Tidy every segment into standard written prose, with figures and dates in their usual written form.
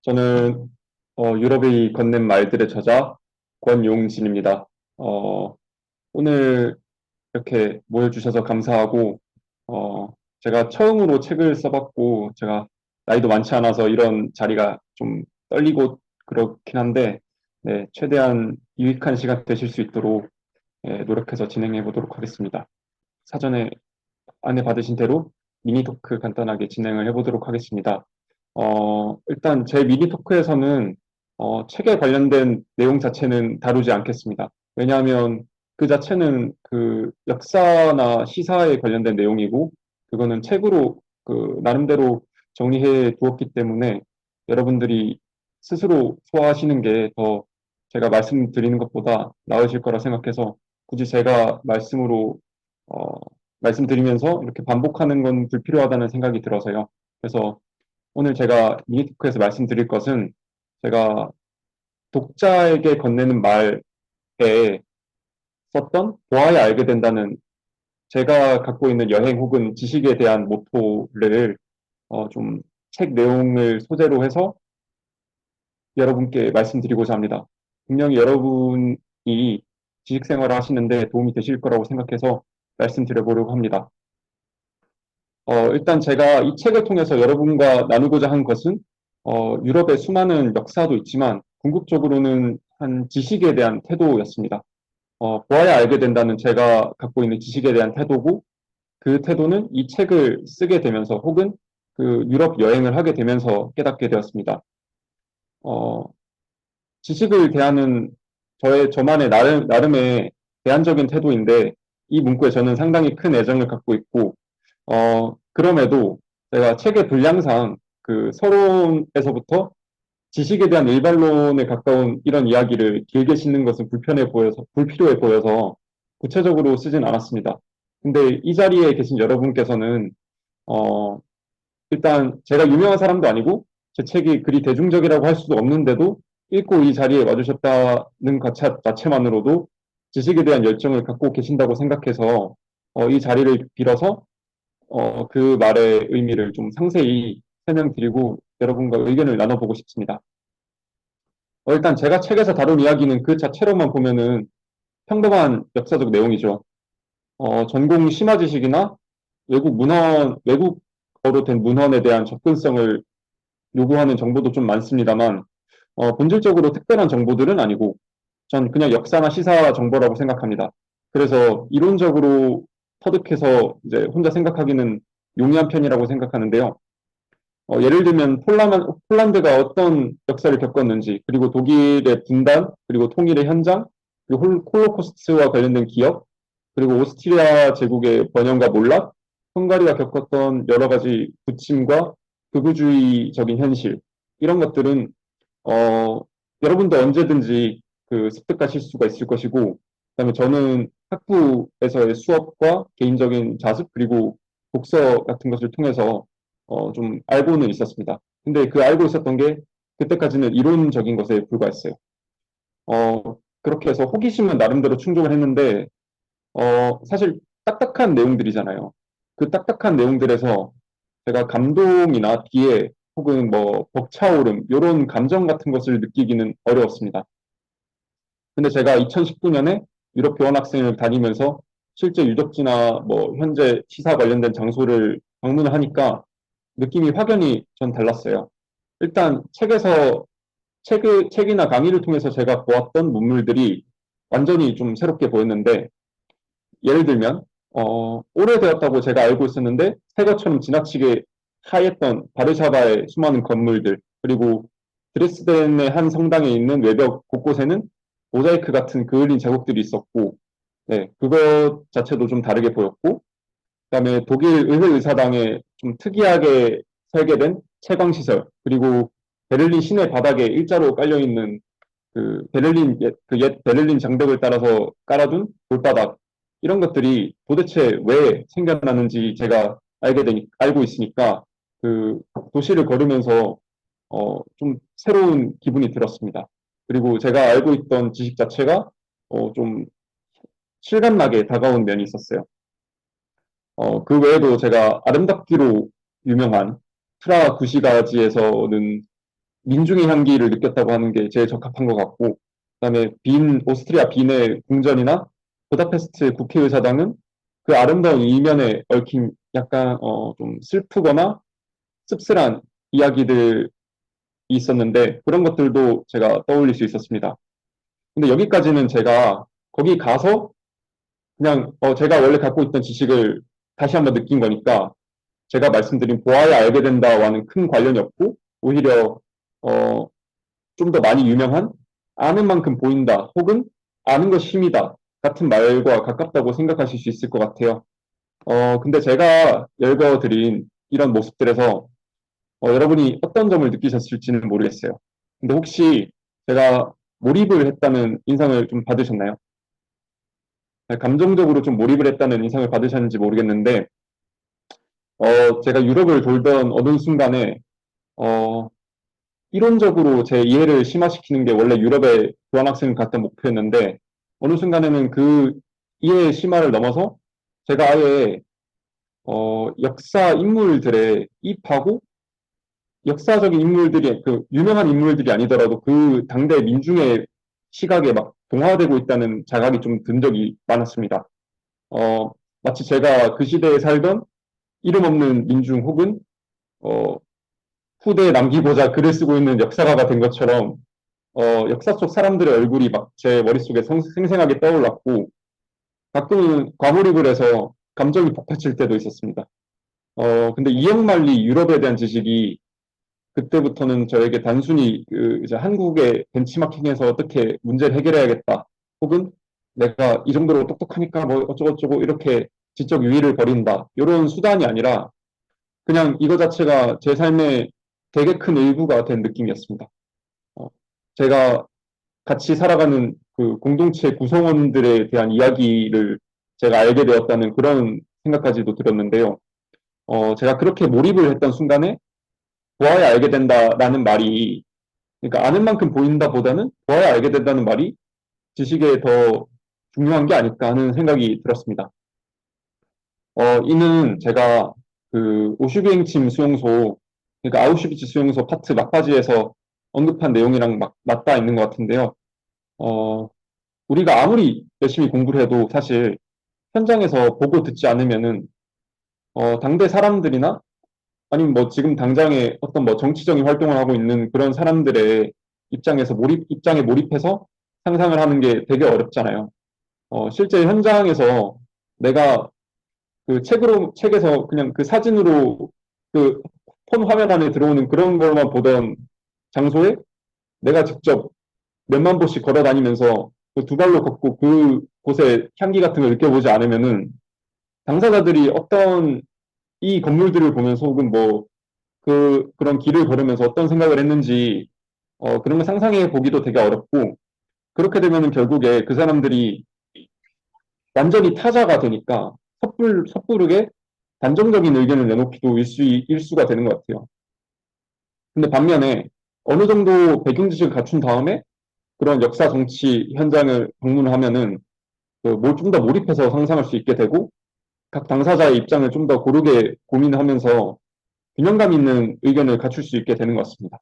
저는 유럽이 건넨 말들의 저자 권용진입니다. 어, 오늘 이렇게 모여주셔서 감사하고 제가 처음으로 책을 써봤고 제가 나이도 많지 않아서 이런 자리가 좀 떨리고 그렇긴 한데 네, 최대한 유익한 시간 되실 수 있도록 노력해서 진행해 보도록 하겠습니다. 사전에 안내 받으신 대로 미니 토크 간단하게 진행을 해보도록 하겠습니다. 일단 제 미니 토크에서는 책에 관련된 내용 자체는 다루지 않겠습니다. 왜냐하면 그 자체는 그 역사나 시사에 관련된 내용이고 그거는 책으로 그 나름대로 정리해 두었기 때문에 여러분들이 스스로 소화하시는 게 더 제가 말씀드리는 것보다 나으실 거라 생각해서 굳이 제가 어, 말씀드리면서 이렇게 반복하는 건 불필요하다는 생각이 들어서요. 그래서 오늘 제가 미니토크에서 말씀드릴 것은 제가 독자에게 건네는 말에 썼던 보아야 알게 된다는 제가 갖고 있는 여행 혹은 지식에 대한 모토를 좀 책 내용을 소재로 해서 여러분께 말씀드리고자 합니다. 분명히 여러분이 지식 생활을 하시는데 도움이 되실 거라고 생각해서 말씀드려보려고 합니다. 일단 제가 이 책을 통해서 여러분과 나누고자 한 것은 유럽의 수많은 역사도 있지만 궁극적으로는 한 지식에 대한 태도였습니다. 보아야 알게 된다는 제가 갖고 있는 지식에 대한 태도고 그 태도는 이 책을 쓰게 되면서 혹은 그 유럽 여행을 하게 되면서 깨닫게 되었습니다. 어, 지식을 대하는 저만의 나름의 대안적인 태도인데 이 문구에 저는 상당히 큰 애정을 갖고 있고 그럼에도 제가 책의 분량상 그 서론에서부터 지식에 대한 일반론에 가까운 이런 이야기를 길게 싣는 것은 불필요해 보여서 구체적으로 쓰진 않았습니다. 근데 이 자리에 계신 여러분께서는, 어, 일단 제가 유명한 사람도 아니고 제 책이 그리 대중적이라고 할 수도 없는데도 읽고 이 자리에 와주셨다는 것 자체만으로도 지식에 대한 열정을 갖고 계신다고 생각해서 이 자리를 빌어서 그 말의 의미를 좀 상세히 설명드리고 여러분과 의견을 나눠보고 싶습니다. 일단 제가 책에서 다룬 이야기는 그 자체로만 보면은 평범한 역사적 내용이죠. 전공 심화 지식이나 외국어로 된 문헌에 대한 접근성을 요구하는 정보도 좀 많습니다만, 본질적으로 특별한 정보들은 아니고, 전 그냥 역사나 시사 정보라고 생각합니다. 그래서 이론적으로 터득해서 이제 혼자 생각하기는 용이한 편이라고 생각하는데요. 예를 들면 폴란드가 어떤 역사를 겪었는지, 그리고 독일의 분단, 그리고 통일의 현장, 그리고 홀로코스트와 관련된 기억, 그리고 오스트리아 제국의 번영과 몰락, 헝가리가 겪었던 여러 가지 부침과 극우주의적인 현실, 이런 것들은 여러분도 언제든지 그 습득하실 수가 있을 것이고, 그다음에 저는 학부에서의 수업과 개인적인 자습 그리고 독서 같은 것을 통해서 좀 알고는 있었습니다. 근데 그 알고 있었던 게 그때까지는 이론적인 것에 불과했어요. 그렇게 해서 호기심은 나름대로 충족을 했는데 사실 딱딱한 내용들이잖아요. 그 딱딱한 내용들에서 제가 감동이나 기회 혹은 뭐 벅차오름 이런 감정 같은 것을 느끼기는 어려웠습니다. 근데 제가 2019년에 유럽 교환학생을 다니면서 실제 유적지나 뭐 현재 시사 관련된 장소를 방문을 하니까 느낌이 확연히 전 달랐어요. 일단 책이나 강의를 통해서 제가 보았던 문물들이 완전히 좀 새롭게 보였는데 예를 들면 오래되었다고 제가 알고 있었는데 새 것처럼 지나치게 하였던 바르샤바의 수많은 건물들 그리고 드레스덴의 한 성당에 있는 외벽 곳곳에는 모자이크 같은 그을린 자국들이 있었고 네, 그것 자체도 좀 다르게 보였고 그다음에 독일 의회의사당에 좀 특이하게 설계된 채광시설 그리고 베를린 시내 바닥에 일자로 깔려있는 그 옛 베를린 장벽을 따라서 깔아둔 돌바닥 이런 것들이 도대체 왜 생겨나는지 제가 알고 있으니까 그 도시를 걸으면서 좀 새로운 기분이 들었습니다. 그리고 제가 알고 있던 지식 자체가 좀 실감나게 다가온 면이 있었어요. 그 외에도 제가 아름답기로 유명한 프라하 구시가지에서는 민중의 향기를 느꼈다고 하는 게 제일 적합한 것 같고, 그다음에 오스트리아 빈의 궁전이나 부다페스트 국회의사당은 그 아름다운 이면에 얽힌 약간 좀 슬프거나 씁쓸한 이야기들이 있었는데 그런 것들도 제가 떠올릴 수 있었습니다. 근데 여기까지는 제가 거기 가서 그냥 제가 원래 갖고 있던 지식을 다시 한번 느낀 거니까 제가 말씀드린 보아야 알게 된다와는 큰 관련이 없고 오히려 어, 좀 더 많이 유명한 아는 만큼 보인다 혹은 아는 것이 힘이다 같은 말과 가깝다고 생각하실 수 있을 것 같아요. 근데 제가 열거드린 이런 모습들에서 여러분이 어떤 점을 느끼셨을지는 모르겠어요. 근데 혹시 제가 몰입을 했다는 인상을 좀 받으셨나요? 감정적으로 좀 몰입을 했다는 인상을 받으셨는지 모르겠는데, 제가 유럽을 돌던 어느 순간에, 어, 이론적으로 제 이해를 심화시키는 게 원래 유럽에 교환학생을 갔던 목표였는데, 어느 순간에는 그 이해의 심화를 넘어서 제가 아예, 역사 인물들의 입하고 역사적인 인물들이 그 유명한 인물들이 아니더라도 그 당대 민중의 시각에 막 동화되고 있다는 자각이 좀 든 적이 많았습니다. 어, 마치 제가 그 시대에 살던 이름 없는 민중 혹은 어, 후대에 남기고자 글을 쓰고 있는 역사가가 된 것처럼 역사 속 사람들의 얼굴이 막 제 머릿속에 생생하게 떠올랐고 가끔은 과몰입을 해서 감정이 복받칠 때도 있었습니다. 근데 이영만리 유럽에 대한 지식이 그때부터는 저에게 단순히 그 이제 한국의 벤치마킹에서 어떻게 문제를 해결해야겠다. 혹은 내가 이 정도로 똑똑하니까 뭐 어쩌고저쩌고 이렇게 지적 유의를 버린다. 이런 수단이 아니라 그냥 이거 자체가 제 삶의 되게 큰 일부가 된 느낌이었습니다. 어, 제가 같이 살아가는 그 공동체 구성원들에 대한 이야기를 제가 알게 되었다는 그런 생각까지도 들었는데요. 제가 그렇게 몰입을 했던 순간에 보아야 알게 된다라는 말이 그러니까 아는 만큼 보인다 보다는 보아야 알게 된다는 말이 지식에 더 중요한 게 아닐까 하는 생각이 들었습니다. 이는 제가 그 오슈비행침 수용소, 그러니까 아우슈비츠 수용소 파트 막바지에서 언급한 내용이랑 맞닿아 있는 것 같은데요. 어, 우리가 아무리 열심히 공부를 해도 사실 현장에서 보고 듣지 않으면은 당대 사람들이나 아니면 뭐 지금 당장에 어떤 뭐 정치적인 활동을 하고 있는 그런 사람들의 입장에 몰입해서 상상을 하는 게 되게 어렵잖아요. 실제 현장에서 내가 그 책에서 그냥 그 사진으로 그 폰 화면 안에 들어오는 그런 걸만 보던 장소에 내가 직접 몇만 보씩 걸어 다니면서 그 두 발로 걷고 그 곳의 향기 같은 걸 느껴보지 않으면은 당사자들이 어떤 이 건물들을 보면서 혹은 뭐 그런 길을 걸으면서 어떤 생각을 했는지 그런 거 상상해 보기도 되게 어렵고 그렇게 되면은 결국에 그 사람들이 완전히 타자가 되니까 섣부르게 단정적인 의견을 내놓기도 일수가 되는 것 같아요. 근데 반면에 어느 정도 배경 지식을 갖춘 다음에 그런 역사 정치 현장을 방문을 하면은 좀 더 몰입해서 상상할 수 있게 되고 각 당사자의 입장을 좀 더 고르게 고민하면서 균형감 있는 의견을 갖출 수 있게 되는 것 같습니다.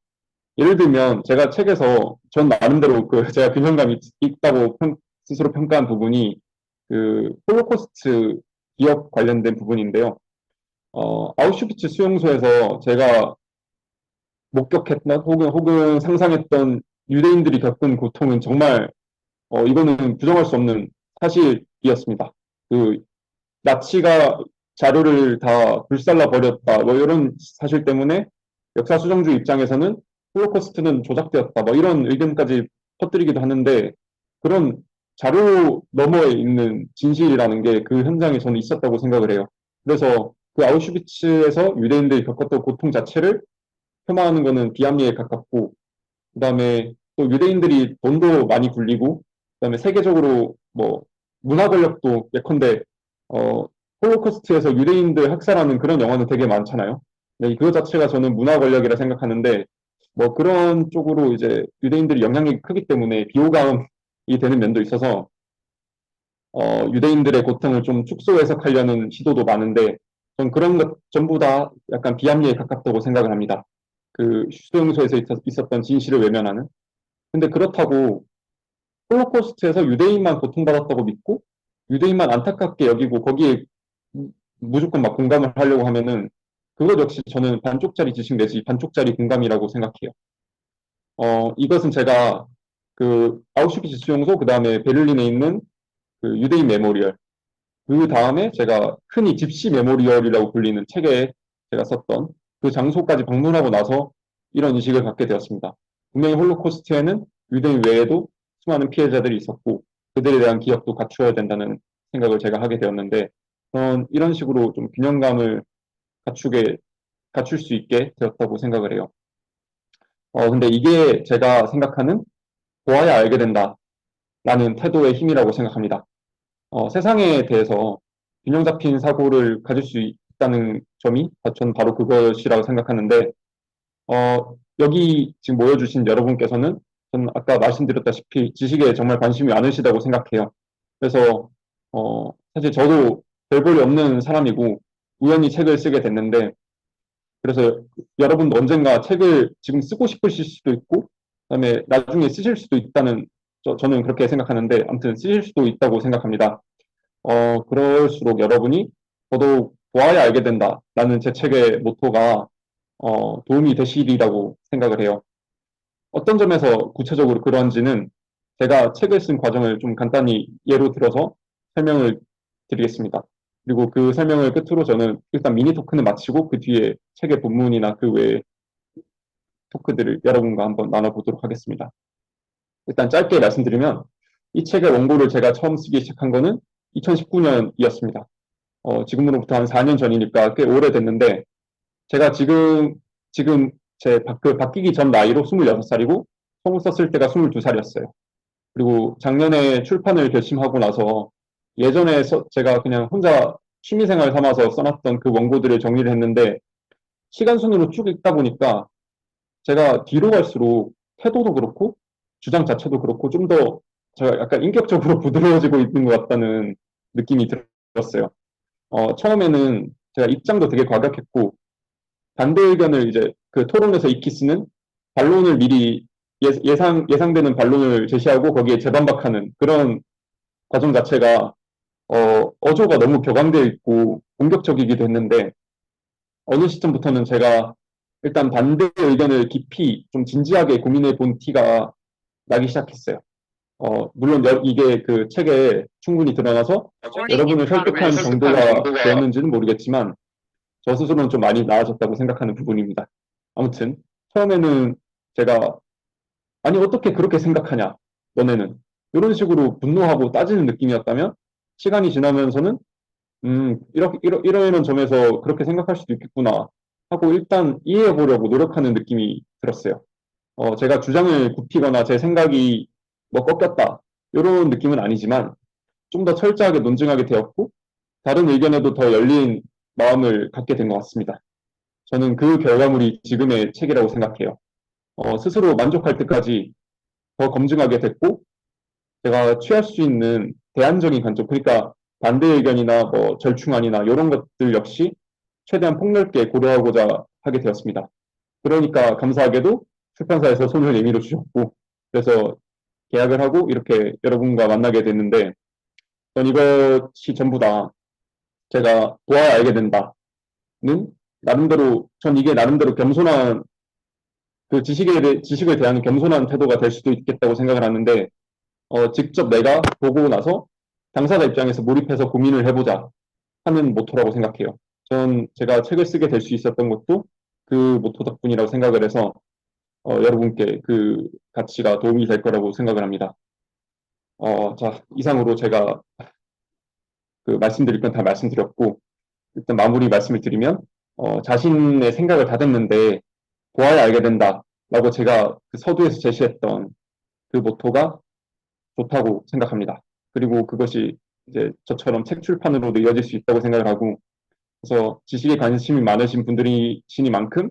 예를 들면 제가 책에서 전 나름대로 그 제가 균형감이 있다고 스스로 평가한 부분이 그 홀로코스트 기억 관련된 부분인데요. 아우슈비츠 수용소에서 제가 목격했던 혹은 상상했던 유대인들이 겪은 고통은 정말 이거는 부정할 수 없는 사실이었습니다. 그 나치가 자료를 다 불살라 버렸다. 뭐 이런 사실 때문에 역사 수정주 입장에서는 홀로코스트는 조작되었다. 뭐 이런 의견까지 퍼뜨리기도 하는데 그런 자료 너머에 있는 진실이라는 게 그 현장에 저는 있었다고 생각을 해요. 그래서 그 아우슈비츠에서 유대인들이 겪었던 고통 자체를 폄하하는 거는 비합리에 가깝고 그다음에 또 유대인들이 돈도 많이 굴리고 그다음에 세계적으로 뭐 문화 권력도 예컨대 어 홀로코스트에서 유대인들 학살하는 그런 영화는 되게 많잖아요. 네, 그거 자체가 저는 문화 권력이라 생각하는데 뭐 그런 쪽으로 이제 유대인들이 영향력이 크기 때문에 비호감이 되는 면도 있어서 유대인들의 고통을 좀 축소 해석하려는 시도도 많은데 전 그런 것 전부 다 약간 비합리에 가깝다고 생각을 합니다. 그 수용소에서 있었던 진실을 외면하는. 근데 그렇다고 홀로코스트에서 유대인만 고통받았다고 믿고 유대인만 안타깝게 여기고 거기에 무조건 막 공감을 하려고 하면은 그것 역시 저는 반쪽짜리 지식 내지 반쪽짜리 공감이라고 생각해요. 이것은 제가 그 아우슈비츠 수용소 그 다음에 베를린에 있는 그 유대인 메모리얼 그 다음에 제가 흔히 집시 메모리얼이라고 불리는 책에 제가 썼던 그 장소까지 방문하고 나서 이런 인식을 갖게 되었습니다. 분명히 홀로코스트에는 유대인 외에도 수많은 피해자들이 있었고 그들에 대한 기억도 갖추어야 된다는 생각을 제가 하게 되었는데 저는 이런 식으로 좀 균형감을 갖출 수 있게 되었다고 생각을 해요. 근데 이게 제가 생각하는 보아야 알게 된다라는 태도의 힘이라고 생각합니다. 세상에 대해서 균형 잡힌 사고를 가질 수 있다는 점이 전 바로 그것이라고 생각하는데 여기 지금 모여주신 여러분께서는 저는 아까 말씀드렸다시피 지식에 정말 관심이 많으시다고 생각해요. 그래서 사실 저도 별 볼이 없는 사람이고 우연히 책을 쓰게 됐는데 그래서 여러분도 언젠가 책을 지금 쓰고 싶으실 수도 있고 그다음에 나중에 쓰실 수도 있다는 저는 그렇게 생각하는데 아무튼 쓰실 수도 있다고 생각합니다. 그럴수록 여러분이 더더욱 보아야 알게 된다라는 제 책의 모토가 도움이 되시리라고 생각을 해요. 어떤 점에서 구체적으로 그런지는 제가 책을 쓴 과정을 좀 간단히 예로 들어서 설명을 드리겠습니다. 그리고 그 설명을 끝으로 저는 일단 미니 토크는 마치고 그 뒤에 책의 본문이나 그 외의 토크들을 여러분과 한번 나눠보도록 하겠습니다. 일단 짧게 말씀드리면 이 책의 원고를 제가 처음 쓰기 시작한 거는 2019년이었습니다. 지금으로부터 한 4년 전이니까 꽤 오래됐는데 제가 지금 바뀌기 전 나이로 26살이고 처음 썼을 때가 22살이었어요. 그리고 작년에 출판을 결심하고 나서 예전에 제가 그냥 혼자 취미생활 삼아서 써놨던 그 원고들을 정리를 했는데 시간 순으로 쭉 읽다 보니까 제가 뒤로 갈수록 태도도 그렇고 주장 자체도 그렇고 좀 더 제가 약간 인격적으로 부드러워지고 있는 것 같다는 느낌이 들었어요. 처음에는 제가 입장도 되게 과격했고 반대 의견을 이제 그 토론에서 익히 쓰는 반론을 미리 예상되는 반론을 제시하고 거기에 재반박하는 그런 과정 자체가 어조가 너무 격앙되어 있고 공격적이기도 했는데 어느 시점부터는 제가 일단 반대 의견을 깊이 좀 진지하게 고민해 본 티가 나기 시작했어요. 물론 이게 그 책에 충분히 드러나서 여러분을 설득한 정도가 되었는지는 모르겠지만 저 스스로는 좀 많이 나아졌다고 생각하는 부분입니다. 아무튼 처음에는 제가 아니 어떻게 그렇게 생각하냐 너네는 이런 식으로 분노하고 따지는 느낌이었다면 시간이 지나면서는 이런 점에서 그렇게 생각할 수도 있겠구나 하고 일단 이해해 보려고 노력하는 느낌이 들었어요. 제가 주장을 굽히거나 제 생각이 뭐 꺾였다 이런 느낌은 아니지만 좀 더 철저하게 논증하게 되었고 다른 의견에도 더 열린 마음을 갖게 된 것 같습니다. 저는 그 결과물이 지금의 책이라고 생각해요. 스스로 만족할 때까지 더 검증하게 됐고 제가 취할 수 있는 대안적인 관점, 그러니까 반대 의견이나 뭐 절충안이나 이런 것들 역시 최대한 폭넓게 고려하고자 하게 되었습니다. 그러니까 감사하게도 출판사에서 손을 내밀어 주셨고 그래서 계약을 하고 이렇게 여러분과 만나게 됐는데 전 이것이 전부 다 제가 보아야 알게 된다는 나름대로 전 이게 나름대로 겸손한 그 지식을 대하는 겸손한 태도가 될 수도 있겠다고 생각을 하는데 직접 내가 보고 나서 당사자 입장에서 몰입해서 고민을 해보자 하는 모토라고 생각해요. 전 제가 책을 쓰게 될 수 있었던 것도 그 모토 덕분이라고 생각을 해서 여러분께 그 가치가 도움이 될 거라고 생각을 합니다. 자, 이상으로 제가 그 말씀드릴 건 다 말씀드렸고 일단 마무리 말씀을 드리면 자신의 생각을 다듬는데 보아야 알게 된다라고 제가 그 서두에서 제시했던 그 모토가 좋다고 생각합니다. 그리고 그것이 이제 저처럼 책 출판으로도 이어질 수 있다고 생각을 하고 그래서 지식에 관심이 많으신 분들이시니만큼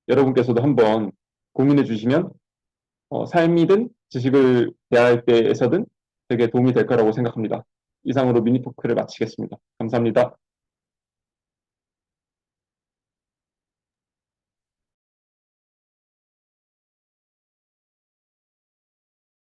여러분께서도 한번 고민해 주시면 삶이든 지식을 대할 때에서든 되게 도움이 될 거라고 생각합니다. 이상으로 미니 토크를 마치겠습니다. 감사합니다.